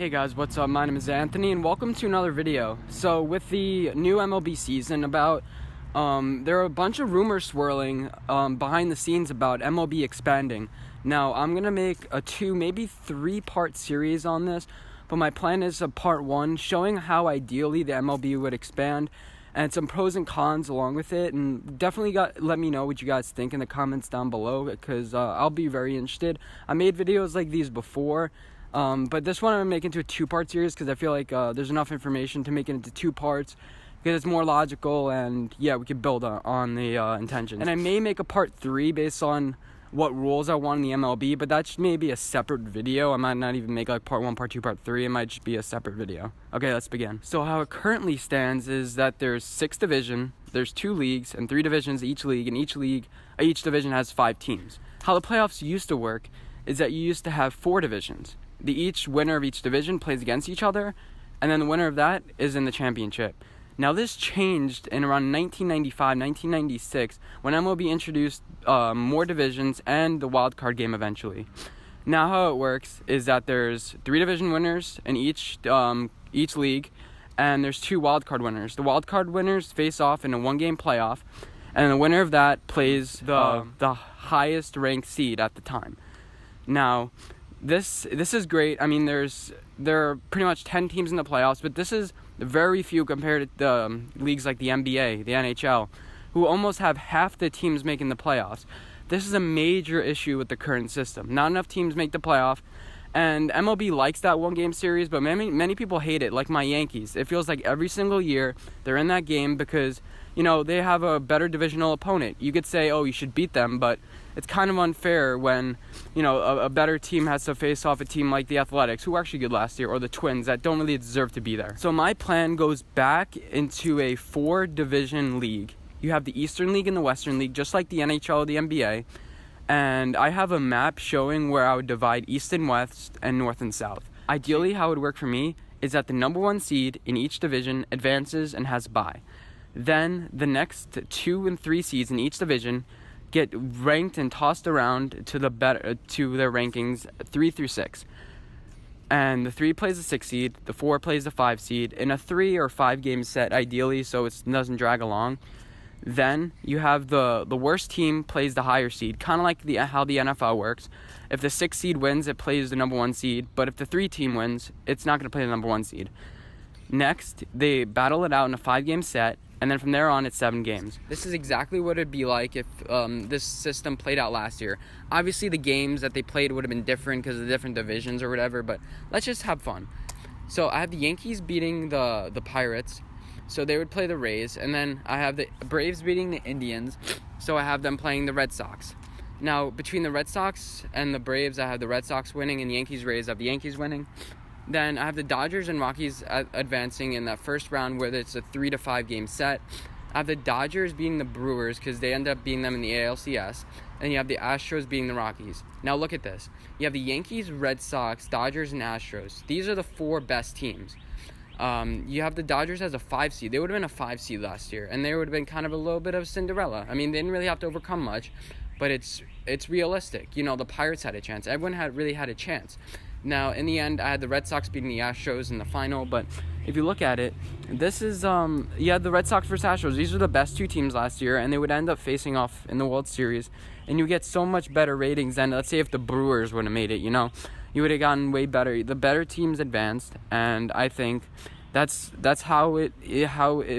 Hey guys, what's up? My name is Anthony and welcome to another video. So with the new MLB season there are a bunch of rumors swirling behind the scenes about MLB expanding. Now I'm gonna make a 2, maybe 3-part series on this, but my plan is a part 1 showing how ideally the MLB would expand and some pros and cons along with it, and definitely let me know what you guys think in the comments down below because I'll be very interested. I made videos like these before, but this one I'm making into a 2-part series because I feel like there's enough information to make it into 2 parts because it's more logical, and yeah, we could build on the intentions. And I may make a part 3 based on what rules I want in the MLB, but that's maybe a separate video. I might not even make like part 1, part 2, part 3. It might just be a separate video. Okay, let's begin. So how it currently stands is that there's 6 divisions, there's 2 leagues and 3 divisions each league, and each division has 5 teams. How the playoffs used to work is that you used to have 4 divisions. Each winner of each division plays against each other, and then the winner of that is in the championship. Now this changed in around 1995, 1996 when MLB introduced more divisions and the wild card game eventually. Now how it works is that there's 3 division winners in each league, and there's 2 wild card winners. The wild card winners face off in a 1-game playoff, and the winner of that plays the highest ranked seed at the time. Now this is great. I mean, there are pretty much 10 teams in the playoffs, but this is very few compared to the leagues like the NBA, the NHL, who almost have half the teams making the playoffs. This is a major issue with the current system. Not enough teams make the playoff, and MLB likes that 1-game series, but many people hate it, like my Yankees. It feels like every single year they're in that game because, you know, they have a better divisional opponent. You could say, oh, you should beat them, but it's kind of unfair when, you know, a better team has to face off a team like the Athletics, who were actually good last year, or the Twins that don't really deserve to be there. So my plan goes back into a 4-division league. You have the Eastern League and the Western League, just like the NHL or the NBA. And I have a map showing where I would divide East and West and North and South. Ideally, how it would work for me is that the number 1 seed in each division advances and has a bye. Then the next 2 and 3 seeds in each division get ranked and tossed around to their rankings 3 through 6. And the 3 plays the 6 seed, the 4 plays the 5 seed in a 3 or 5 game set ideally, so it doesn't drag along. Then you have the worst team plays the higher seed, kind of like how the NFL works. If the 6 seed wins, it plays the number 1 seed, but if the 3 team wins, it's not going to play the number 1 seed. Next, they battle it out in a 5-game set, and then from there on, it's 7 games. This is exactly what it'd be like if this system played out last year. Obviously, the games that they played would have been different because of the different divisions or whatever, but let's just have fun. So I have the Yankees beating the Pirates, so they would play the Rays, and then I have the Braves beating the Indians, so I have them playing the Red Sox. Now, between the Red Sox and the Braves, I have the Red Sox winning, and the Yankees-Rays, I have the Yankees winning. Then I have the Dodgers and Rockies advancing in that first round where it's a 3 to 5 game set. I have the Dodgers beating the Brewers because they end up beating them in the ALCS. And you have the Astros beating the Rockies. Now look at this. You have the Yankees, Red Sox, Dodgers, and Astros. These are the 4 best teams. You have the Dodgers as a 5 seed. They would have been a 5 seed last year, and they would have been kind of a little bit of Cinderella. I mean, they didn't really have to overcome much, but it's realistic. You know, the Pirates had a chance. Everyone really had a chance. Now, in the end, I had the Red Sox beating the Astros in the final, but if you look at it, this is, you had the Red Sox versus Astros. These are the best 2 teams last year, and they would end up facing off in the World Series, and you get so much better ratings than, let's say, if the Brewers would have made it, you know? You would have gotten way better. The better teams advanced, and I think that's how it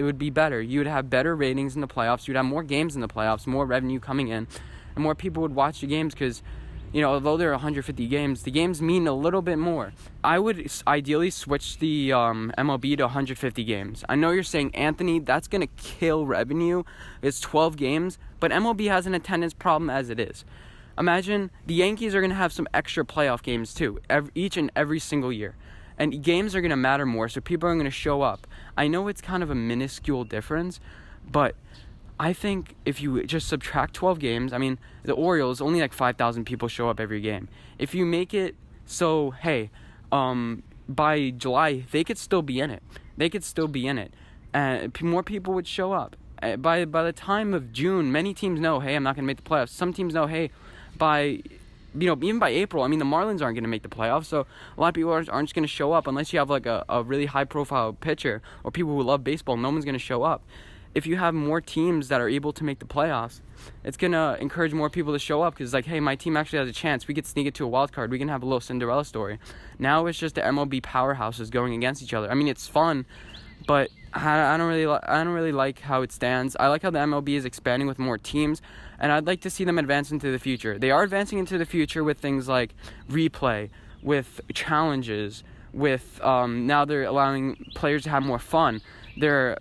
would be better. You would have better ratings in the playoffs. You'd have more games in the playoffs, more revenue coming in, and more people would watch the games because, you know, although there are 150 games, the games mean a little bit more. I would ideally switch the MLB to 150 games. I know you're saying, Anthony, that's going to kill revenue. It's 12 games, but MLB has an attendance problem as it is. Imagine the Yankees are going to have some extra playoff games too, each and every single year. And games are going to matter more, so people are going to show up. I know it's kind of a minuscule difference, but I think if you just subtract 12 games, I mean, the Orioles, only like 5,000 people show up every game. If you make it so, hey, by July, they could still be in it. And more people would show up. By the time of June, many teams know, hey, I'm not going to make the playoffs. Some teams know, hey, by even by April, I mean, the Marlins aren't going to make the playoffs, so a lot of people aren't just going to show up unless you have like a really high-profile pitcher or people who love baseball. No one's going to show up. If you have more teams that are able to make the playoffs, it's going to encourage more people to show up, because like, hey, my team actually has a chance. We could sneak it to a wild card. We can have a little Cinderella story. Now it's just the MLB powerhouses going against each other. I mean, it's fun, but I don't really like how it stands. I like how the MLB is expanding with more teams, and I'd like to see them advance into the future. They are advancing into the future with things like replay, with challenges, with now they're allowing players to have more fun. They're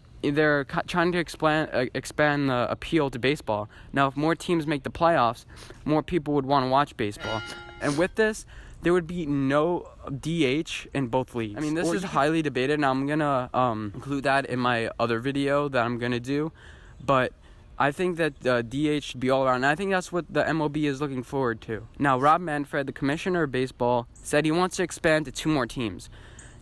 trying to expand the appeal to baseball. Now, if more teams make the playoffs, more people would want to watch baseball. And with this, there would be no DH in both leagues. I mean, this is highly debated, and I'm going to include that in my other video that I'm going to do. But I think that DH should be all around, and I think that's what the MLB is looking forward to. Now, Rob Manfred, the commissioner of baseball, said he wants to expand to 2 more teams.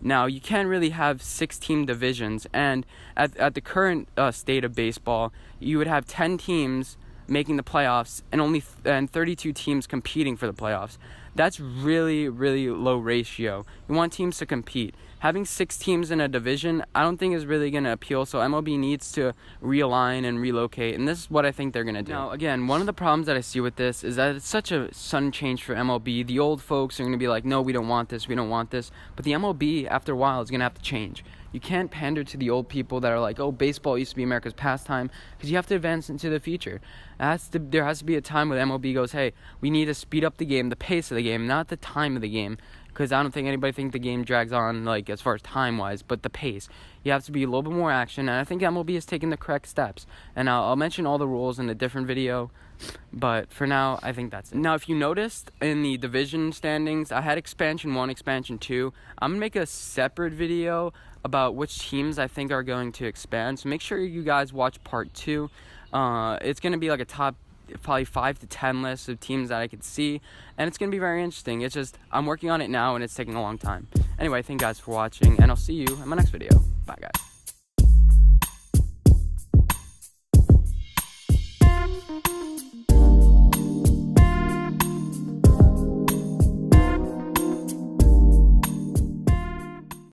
Now, you can't really have 6-team divisions, and at the current state of baseball, you would have 10 teams making the playoffs and 32 teams competing for the playoffs. That's really, really low ratio. You want teams to compete. Having 6 teams in a division, I don't think is really going to appeal, so MLB needs to realign and relocate, and this is what I think they're going to do. Now, again, one of the problems that I see with this is that it's such a sudden change for MLB. The old folks are going to be like, no, we don't want this, but the MLB, after a while, is going to have to change. You can't pander to the old people that are like, oh, baseball used to be America's pastime, because you have to advance into the future. There has to be a time where the MLB goes, hey, we need to speed up the game, the pace of the game, not the time of the game, because I don't think anybody thinks the game drags on, like, as far as time-wise, but the pace. You have to be a little bit more action, and I think MLB is taking the correct steps. And I'll mention all the rules in a different video, but for now, I think that's it. Now, if you noticed in the division standings, I had Expansion 1, Expansion 2. I'm going to make a separate video about which teams I think are going to expand, so make sure you guys watch part 2. It's going to be like a top probably 5 to 10 list of teams that I could see, and it's going to be very interesting. It's just, I'm working on it now, and it's taking a long time. Anyway, thank you guys for watching, and I'll see you in my next video. Bye, guys.